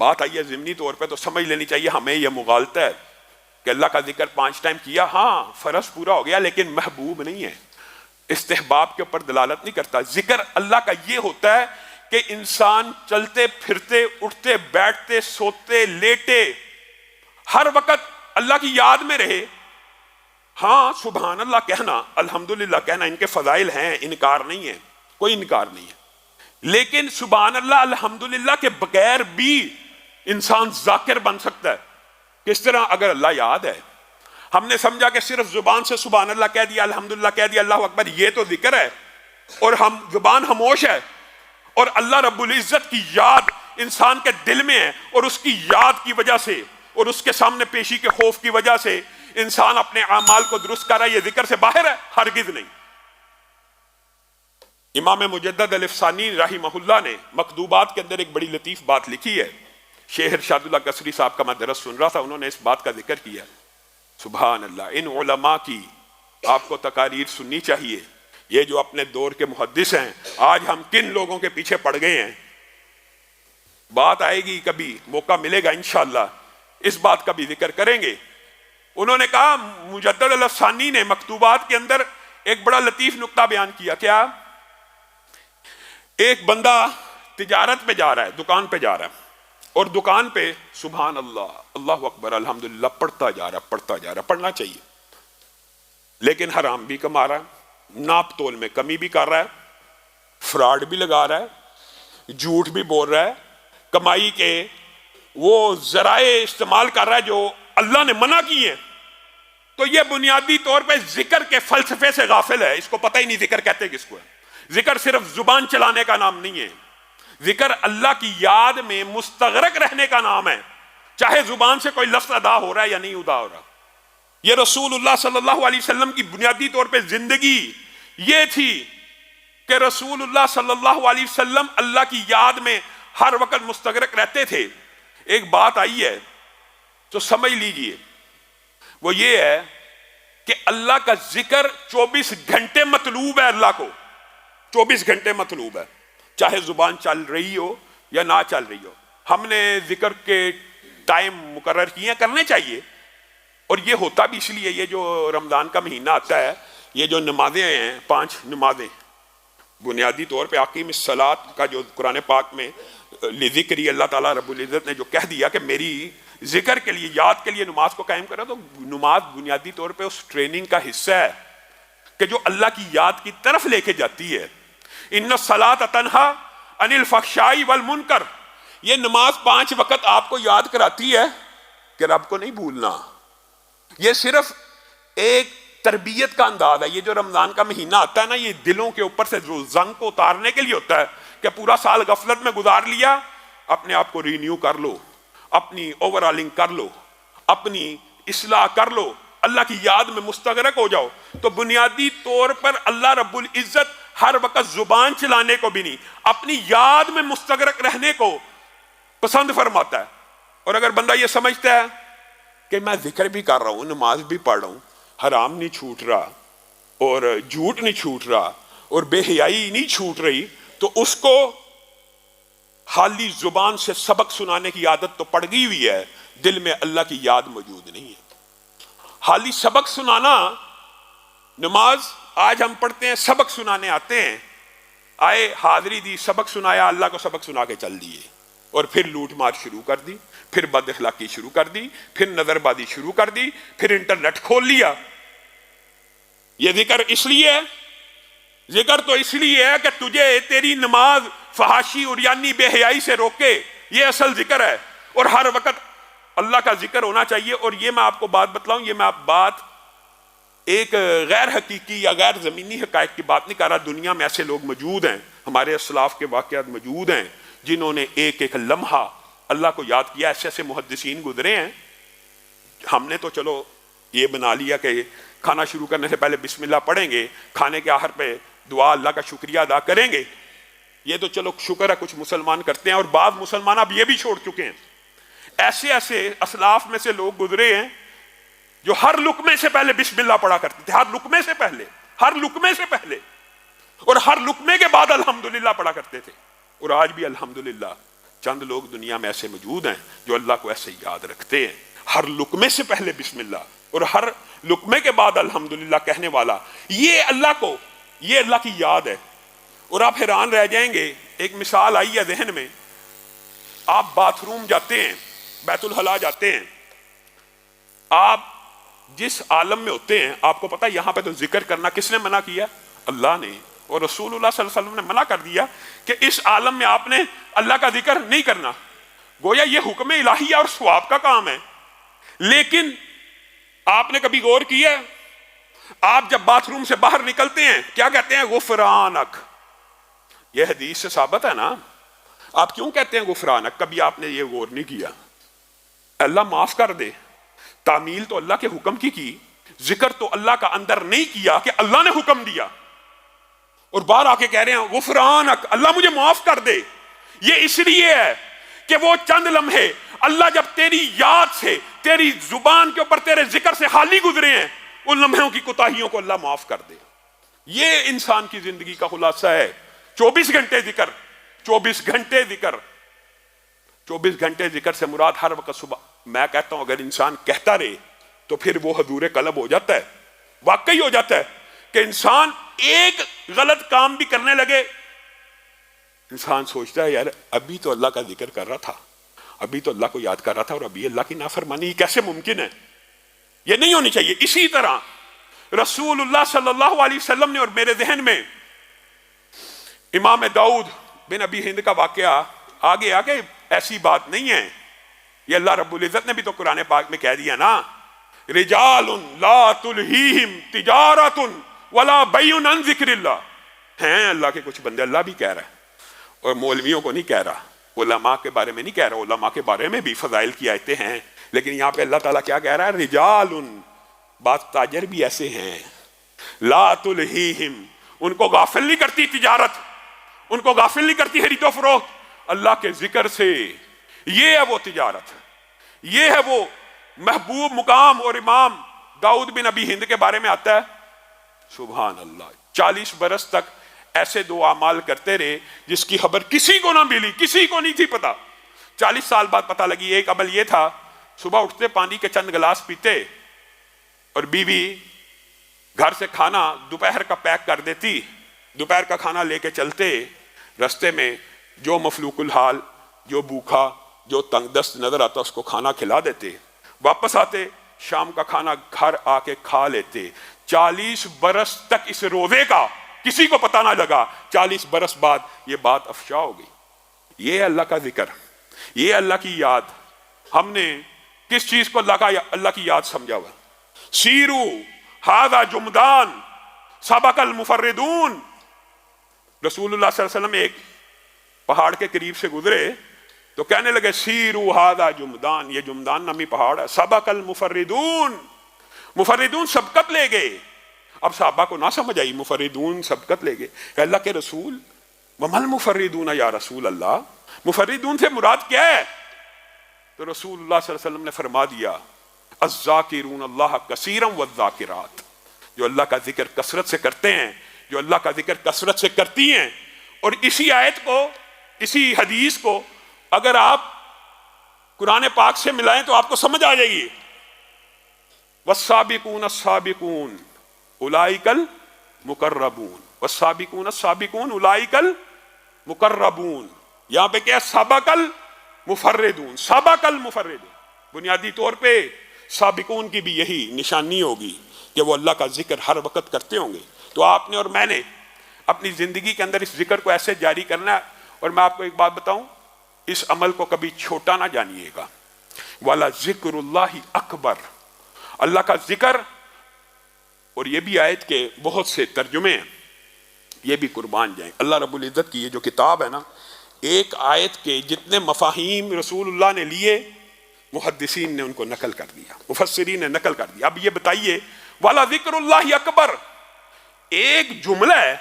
بات آئی ہے ضمنی طور پہ تو سمجھ لینی چاہیے ہمیں یہ مغالطہ ہے کہ اللہ کا ذکر 5 ٹائم کیا، ہاں فرض پورا ہو گیا، لیکن محبوب نہیں ہے، استحباب کے اوپر دلالت نہیں کرتا۔ ذکر اللہ کا یہ ہوتا ہے کہ انسان چلتے پھرتے اٹھتے بیٹھتے سوتے لیٹے ہر وقت اللہ کی یاد میں رہے۔ ہاں سبحان اللہ کہنا، الحمدللہ کہنا، ان کے فضائل ہیں، انکار نہیں ہے، کوئی انکار نہیں ہے، لیکن سبحان اللہ الحمدللہ کے بغیر بھی انسان ذاکر بن سکتا ہے۔ کس طرح؟ اگر اللہ یاد ہے، ہم نے سمجھا کہ صرف زبان سے سبحان اللہ کہہ دیا، الحمدللہ کہہ دیا، اللہ اکبر، یہ تو ذکر ہے، اور ہم زبان خاموش ہے، اور اللہ رب العزت کی یاد انسان کے دل میں ہے، اور اس کی یاد کی وجہ سے اور اس کے سامنے پیشی کے خوف کی وجہ سے انسان اپنے اعمال کو درست کر رہا ہے، یہ ذکر سے باہر ہے؟ ہرگز نہیں۔ امام مجدد الافسانی رحمہ اللہ نے مکتوبات کے اندر ایک بڑی لطیف بات لکھی ہے، شیخ ارشاد اللہ قصری صاحب کا میں درس سن رہا تھا، انہوں نے اس بات کا ذکر کیا، سبحان اللہ، ان علماء کی آپ کو تقاریر سننی چاہیے، یہ جو اپنے دور کے محدث ہیں، آج ہم کن لوگوں کے پیچھے پڑ گئے ہیں، بات آئے گی کبھی، موقع ملے گا انشاءاللہ اس بات کا بھی ذکر کریں گے۔ انہوں نے کہا، مجدد الافسانی نے مکتوبات کے اندر ایک بڑا لطیف نقطہ بیان کیا، کیا؟ ایک بندہ تجارت پہ جا رہا ہے، دکان پہ جا رہا ہے، اور دکان پہ سبحان اللہ، اللہ اکبر، الحمدللہ پڑھتا جا رہا، پڑھنا چاہیے، لیکن حرام بھی کما رہا ہے، ناپ تول میں کمی بھی کر رہا ہے، فراڈ بھی لگا رہا ہے، جھوٹ بھی بول رہا ہے، کمائی کے وہ ذرائع استعمال کر رہا ہے جو اللہ نے منع کی ہیں، تو یہ بنیادی طور پہ ذکر کے فلسفے سے غافل ہے، اس کو پتہ ہی نہیں ذکر کہتے کس کو ہے۔ ذکر صرف زبان چلانے کا نام نہیں ہے، ذکر اللہ کی یاد میں مستغرق رہنے کا نام ہے، چاہے زبان سے کوئی لفظ ادا ہو رہا ہے یا نہیں ادا ہو رہا۔ یہ رسول اللہ صلی اللہ علیہ وسلم کی بنیادی طور پہ زندگی یہ تھی کہ رسول اللہ صلی اللہ علیہ وسلم اللہ کی یاد میں ہر وقت مستغرق رہتے تھے۔ ایک بات آئی ہے تو سمجھ لیجئے، وہ یہ ہے کہ اللہ کا ذکر 24 گھنٹے مطلوب ہے، اللہ کو 24 گھنٹے مطلوب ہے، چاہے زبان چل رہی ہو یا نہ چل رہی ہو۔ ہم نے ذکر کے ٹائم مقرر کیے ہیں، کرنے چاہیے، اور یہ ہوتا بھی اس لیے، یہ جو رمضان کا مہینہ آتا ہے، یہ جو نمازیں ہیں 5 نمازیں، بنیادی طور پہ اقیم الصلاۃ کا جو قرآن پاک میں لذکری اللہ تعالیٰ رب العزت نے جو کہہ دیا کہ میری ذکر کے لیے، یاد کے لیے نماز کو قائم کرا، تو نماز بنیادی طور پہ اس ٹریننگ کا حصہ ہے کہ جو اللہ کی یاد کی طرف لے کے جاتی ہے۔ ان الصلاۃ تنہا عن الفحشاء والمنکر، یہ نماز 5 وقت آپ کو یاد کراتی ہے کہ رب کو نہیں بھولنا۔ یہ صرف ایک تربیت کا انداز ہے۔ یہ جو رمضان کا مہینہ آتا ہے نا، یہ دلوں کے اوپر سے جو زنگ کو اتارنے کے لیے ہوتا ہے کہ پورا سال غفلت میں گزار لیا، اپنے آپ کو رینیو کر لو، اپنی اوورالنگ کر لو، اپنی اصلاح کر لو، اللہ کی یاد میں مستغرق ہو جاؤ۔ تو بنیادی طور پر اللہ رب العزت ہر وقت زبان چلانے کو بھی نہیں، اپنی یاد میں مستغرق رہنے کو پسند فرماتا ہے۔ اور اگر بندہ یہ سمجھتا ہے کہ میں ذکر بھی کر رہا ہوں، نماز بھی پڑھ رہا ہوں، حرام نہیں چھوٹ رہا اور جھوٹ نہیں چھوٹ رہا اور بے حیائی نہیں چھوٹ رہی، تو اس کو خالی زبان سے سبق سنانے کی عادت تو پڑ گئی ہوئی ہے، دل میں اللہ کی یاد موجود نہیں ہے۔ خالی سبق سنانا، نماز آج ہم پڑھتے ہیں، سبق سنانے آتے ہیں، آئے حاضری دی، سبق سنایا، اللہ کو سبق سنا کے چل دیے، اور پھر لوٹ مار شروع کر دی، پھر بد اخلاقی شروع کر دی، پھر نظر بازی شروع کر دی، پھر انٹرنیٹ کھول لیا۔ یہ ذکر اس لیے ہے، ذکر تو اس لیے ہے کہ تجھے تیری نماز فحاشی عریانی بے حیائی سے روکے، یہ اصل ذکر ہے۔ اور ہر وقت اللہ کا ذکر ہونا چاہیے۔ اور یہ میں آپ کو بات بتلاؤں، یہ میں آپ بات ایک غیر حقیقی یا غیر زمینی حقائق کی بات نہیں کر رہا، دنیا میں ایسے لوگ موجود ہیں، ہمارے اسلاف کے واقعات موجود ہیں جنہوں نے ایک ایک لمحہ اللہ کو یاد کیا، ایسے ایسے محدثین گزرے ہیں۔ ہم نے تو چلو یہ بنا لیا کہ کھانا شروع کرنے سے پہلے بسم اللہ پڑھیں گے، کھانے کے آخر پہ دعا اللہ کا شکریہ ادا کریں گے، یہ تو چلو شکر ہے کچھ مسلمان کرتے ہیں، اور بعض مسلمان اب یہ بھی چھوڑ چکے ہیں۔ ایسے ایسے اسلاف میں سے لوگ گزرے ہیں جو ہر لقمے سے پہلے بسم اللہ پڑھا کرتے تھے، ہر لقمے سے پہلے، ہر لقمے سے پہلے، اور ہر لقمے کے بعد الحمدللہ پڑھا کرتے تھے۔ اور آج بھی الحمدللہ چند لوگ دنیا میں ایسے موجود ہیں جو اللہ کو ایسے یاد رکھتے ہیں، ہر لقمے سے پہلے بسم اللہ اور ہر لقمے کے بعد الحمدللہ کہنے والا، یہ اللہ کی یاد ہے۔ اور آپ حیران رہ جائیں گے، ایک مثال آئی ہے ذہن میں، آپ باتھ روم جاتے ہیں، بیت الخلاء جاتے ہیں، آپ جس عالم میں ہوتے ہیں، آپ کو پتا یہاں پہ تو ذکر کرنا کس نے منع کیا؟ اللہ نے، اور رسول اللہ صلی اللہ علیہ وسلم نے منع کر دیا کہ اس عالم میں آپ نے اللہ کا ذکر نہیں کرنا، گویا یہ حکم الہی اور ثواب کا کام ہے۔ لیکن آپ نے کبھی غور کیا، آپ جب باتھ روم سے باہر نکلتے ہیں کیا کہتے ہیں؟ غفرانک۔ یہ حدیث سے ثابت ہے نا، آپ کیوں کہتے ہیں غفرانک؟ کبھی آپ نے یہ غور نہیں کیا؟ اللہ معاف کر دے، تعمیل تو اللہ کے حکم کی، ذکر تو اللہ کا اندر نہیں کیا کہ اللہ نے حکم دیا، اور باہر آ کے کہہ رہے ہیں غفرانک، اللہ مجھے معاف کر دے۔ یہ اس لیے ہے کہ وہ چند لمحے اللہ جب تیری یاد سے، تیری زبان کے اوپر تیرے ذکر سے خالی گزرے ہیں، ان لمحوں کی کوتاہیوں کو اللہ معاف کر دے۔ یہ انسان کی زندگی کا خلاصہ ہے۔ 24 گھنٹے ذکر، 24 گھنٹے ذکر، 24 گھنٹے ذکر سے مراد ہر وقت صبح، میں کہتا ہوں اگر انسان کہتا رہے تو پھر وہ حضور قلب ہو جاتا ہے، واقعی ہو جاتا ہے کہ انسان ایک غلط کام بھی کرنے لگے، انسان سوچتا ہے یار ابھی تو اللہ کا ذکر کر رہا تھا، ابھی تو اللہ کو یاد کر رہا تھا، اور ابھی اللہ کی نافرمانی، یہ کیسے ممکن ہے؟ یہ نہیں ہونی چاہیے۔ اسی طرح رسول اللہ صلی اللہ علیہ وسلم نے، اور میرے ذہن میں امام داؤد بن ابی ہند کا واقعہ آگے آگے، ایسی بات نہیں ہے، یہ اللہ رب العزت نے بھی تو قرآن پاک میں کہہ دیا نا، رجال لا تلہیہم تجارت ولا بیع عن ذکر اللہ، ہیں اللہ کے کچھ بندے، اللہ بھی کہہ رہا ہے، اور مولویوں کو نہیں کہہ رہا، علماء کے بارے میں نہیں کہہ رہا، علماء کے بارے میں بھی فضائل کی آیتیں ہیں، لیکن یہاں پہ اللہ تعالیٰ کیا کہہ رہا ہے؟ رجال، بعض تاجر بھی ایسے ہیں، لا تلہیہم، ان کو غافل نہیں کرتی تجارت، ان کو غافل نہیں کرتی خرید و فروخت اللہ کے ذکر سے۔ یہ ہے وہ تجارت، یہ ہے وہ محبوب مقام۔ اور امام داؤد بن ابی ہند کے بارے میں آتا ہے، سبحان اللہ، 40 برس تک ایسے دو اعمال کرتے رہے جس کی خبر کسی کو نہ ملی، کسی کو نہیں تھی پتا، 40 سال بعد پتا لگی۔ ایک عمل یہ تھا، صبح اٹھتے پانی کے چند گلاس پیتے، اور بیوی گھر سے کھانا دوپہر کا پیک کر دیتی، دوپہر کا کھانا لے کے چلتے، رستے میں جو مفلوق الحال، جو بھوکا، جو تنگ دست نظر آتا اس کو کھانا کھلا دیتے، واپس آتے شام کا کھانا گھر آ کے کھا لیتے۔ 40 برس تک اس روزے کا کسی کو پتہ نہ لگا، 40 برس بعد یہ بات افشا ہو گئی۔ یہ اللہ کا ذکر، یہ اللہ کی یاد۔ ہم نے کس چیز کو اللہ کی یاد سمجھا ہوا؟ سیرو ھذا جمدان سبق المفردون، رسول اللہ صلی اللہ علیہ وسلم ایک پہاڑ کے قریب سے گزرے تو کہنے لگے سیرو ھذا جمدان، یہ جمدان نامی پہاڑ ہے، سبق المفردون، مفردون سبقت لے گئے۔ اب صحابہ کو نہ سمجھ آئی، مفردون سبقت لے گئے، کہ اللہ کے رسول ومل مفردون یا رسول اللہ، مفردون سے مراد کیا ہے؟ تو رسول اللہ صلی اللہ علیہ وسلم نے فرما دیا الذاکرون اللہ کثیرا والذاکرات، جو اللہ کا ذکر کثرت سے کرتے ہیں، جو اللہ کا ذکر کثرت سے کرتی ہیں۔ اور اسی آیت کو، اسی حدیث کو اگر آپ قرآن پاک سے ملائیں تو آپ کو سمجھ آ جائے گی، والسابقون السابقون اولئک المقربون، والسابقون السابقون اولئک المقربون۔ یہاں پہ کیا؟ سبق المفردون، سبق المفردون۔ بنیادی طور پہ سابقون کی بھی یہی نشانی ہوگی کہ وہ اللہ کا ذکر ہر وقت کرتے ہوں گے۔ تو آپ نے اور میں نے اپنی زندگی کے اندر اس ذکر کو ایسے جاری کرنا ہے۔ اور میں آپ کو ایک بات بتاؤں، اس عمل کو کبھی چھوٹا نہ جانیے گا، والا ذکر اللہ اکبر، اللہ کا ذکر۔ اور یہ بھی آیت کے بہت سے ترجمے ہیں، یہ بھی قربان جائیں۔ اللہ رب العزت کی یہ جو کتاب ہے نا، ایک آیت کے جتنے مفاہیم رسول اللہ نے لیے، محدثین نے ان کو نقل کر دیا، مفسرین نے نقل کر دیا۔ اب یہ بتائیے والا ذکر اللہ اکبر ایک جملہ ہے،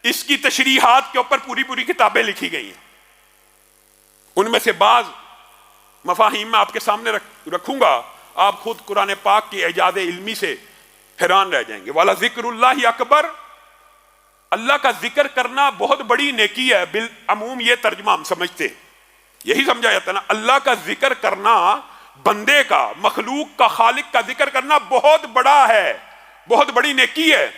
اس کی تشریحات کے اوپر پوری پوری کتابیں لکھی گئی ہیں۔ ان میں سے بعض مفاہیم میں آپ کے سامنے رکھوں گا، آپ خود قرآن پاک کی اعجاز علمی سے حیران رہ جائیں گے۔ والا ذکر اللہ اکبر، اللہ کا ذکر کرنا بہت بڑی نیکی ہے، بالعموم یہ ترجمہ ہم سمجھتے ہیں۔ یہی سمجھا جاتا ہے نا، اللہ کا ذکر کرنا، بندے کا، مخلوق کا، خالق کا ذکر کرنا بہت بڑا ہے، بہت بڑی نیکی ہے۔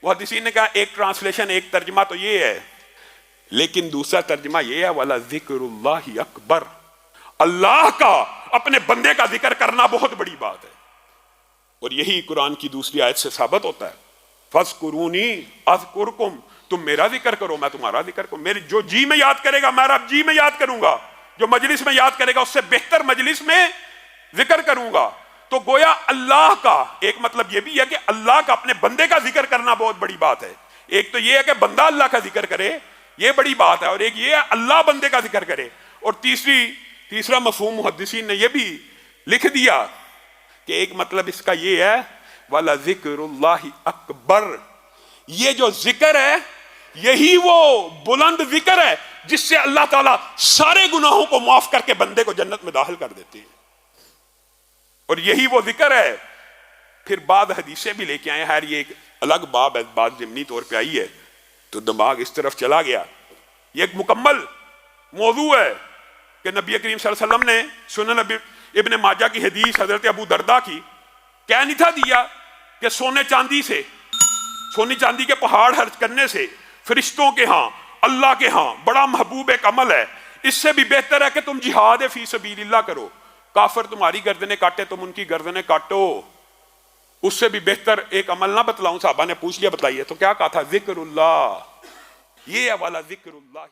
محدثین نے کہا ایک ٹرانسلیشن، ایک ترجمہ تو یہ ہے، لیکن دوسرا ترجمہ یہ ہے وَلَا ذِكْرُ اللَّهِ اکبر، اللہ کا اپنے بندے کا ذکر کرنا بہت بڑی بات ہے۔ اور یہی قرآن کی دوسری آیت سے ثابت ہوتا ہے، فَاذْكُرُونِي أَذْكُرْكُمْ، تم میرا ذکر کرو میں تمہارا ذکر کروں، میری جو جی میں یاد کرے گا میں رب جی میں یاد کروں گا، جو مجلس میں یاد کرے گا اس سے بہتر مجلس میں ذکر کروں گا۔ تو گویا اللہ کا ایک مطلب یہ بھی ہے کہ اللہ کا اپنے بندے کا ذکر کرنا بہت بڑی بات ہے۔ ایک تو یہ ہے کہ بندہ اللہ کا ذکر کرے، یہ بڑی بات ہے، اور ایک یہ ہے اللہ بندے کا ذکر کرے۔ اور تیسرا مفہوم محدثین نے یہ بھی لکھ دیا کہ ایک مطلب اس کا یہ ہے والا ذکر اللہ اکبر، یہ جو ذکر ہے یہی وہ بلند ذکر ہے جس سے اللہ تعالیٰ سارے گناہوں کو معاف کر کے بندے کو جنت میں داخل کر دیتے ہیں، اور یہی وہ ذکر ہے۔ پھر بعض حدیثیں بھی لے کے آئے، خیر یہ ایک الگ باب ہے، بات ضمنی طور پہ آئی ہے تو دماغ اس طرف چلا گیا۔ یہ ایک مکمل موضوع ہے کہ نبی کریم صلی اللہ علیہ وسلم نے سنن ابن ماجہ کی حدیث حضرت ابو درداء کی کہہ نہیں تھا دیا کہ سونے چاندی کے پہاڑ خرچ کرنے سے فرشتوں کے ہاں، اللہ کے ہاں بڑا محبوب ایک عمل ہے، اس سے بھی بہتر ہے کہ تم جہاد فی سبیل اللہ کرو، کافر تمہاری گردنیں کاٹے تم ان کی گردنیں کاٹو، اس سے بھی بہتر ایک عمل نہ بتلاؤں؟ صحابہ نے پوچھ لیا بتائیے، تو کیا کہا تھا؟ ذکر اللہ، یہ والا ذکر اللہ۔